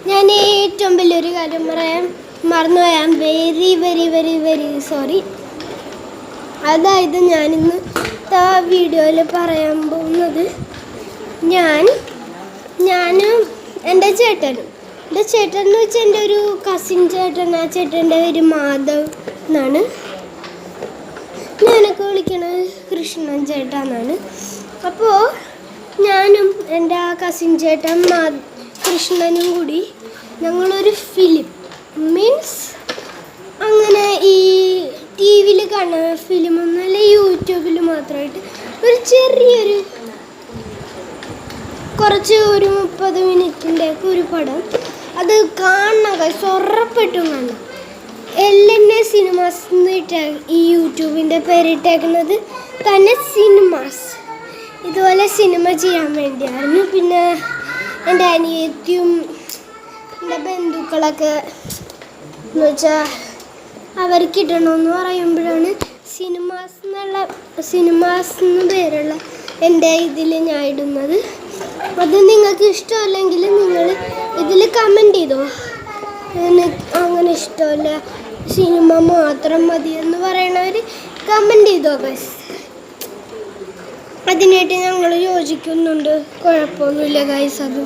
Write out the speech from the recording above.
ഞാൻ ഏറ്റവും വലിയൊരു കാര്യം പറയാൻ മറന്നുപോയി. I am very very very very sorry. അതായത് ഞാനിന്ന് വീഡിയോയിൽ പറയാൻ പോകുന്നത് ഞാനും എൻ്റെ ചേട്ടനും. എൻ്റെ ചേട്ടൻ എന്ന് വെച്ചാൽ എൻ്റെ ഒരു കസിൻ ചേട്ടൻ. ആ ചേട്ടൻ്റെ പേര് മാധവ് എന്നാണ്. ഞാനൊക്കെ വിളിക്കണത് കൃഷ്ണൻ ചേട്ടാന്നാണ്. അപ്പോൾ ഞാനും എൻ്റെ ആ കസിൻ ചേട്ടൻ കൃഷ്ണനും കൂടി ഞങ്ങളൊരു ഫിലിം മീൻസ് അങ്ങനെ ഈ ടി വിയിൽ കാണുന്ന ഫിലിമൊന്നുമല്ല, യൂട്യൂബിൽ മാത്രമായിട്ട് ഒരു ചെറിയൊരു ഒരു 30 മിനിറ്റിൻ്റെ ഒക്കെ ഒരു പടം. അത് കാണുക ഉറപ്പായിട്ടും കാണണം. LNA സിനിമാസ് എന്നിട്ട് ഈ യൂട്യൂബിൻ്റെ പേരിട്ടേക്കുന്നത് തന്നെ സിനിമാസ്. ഇതുപോലെ സിനിമ ചെയ്യാൻ വേണ്ടിയായിരുന്നു. പിന്നെ എൻ്റെ അനിയത്തിയും എൻ്റെ ബന്ധുക്കളൊക്കെ എന്ന് വെച്ചാൽ അവർക്കിടണമെന്ന് പറയുമ്പോഴാണ് സിനിമാസ് എന്ന് പേരുള്ള എൻ്റെ ഇതിൽ ഞാൻ ഇടുന്നത്. അത് നിങ്ങൾക്ക് ഇഷ്ടമല്ലെങ്കിൽ നിങ്ങൾ ഇതിൽ കമൻറ്റ് ചെയ്തോ. അങ്ങനെ ഇഷ്ടമല്ല, സിനിമ മാത്രം മതി എന്ന് പറയണവർ കമൻറ്റ് ചെയ്തോ ഗൈസ്. അതിനായിട്ട് ഞങ്ങൾ യോജിക്കുന്നുണ്ട്, കുഴപ്പമൊന്നുമില്ല ഗൈസ്. അത്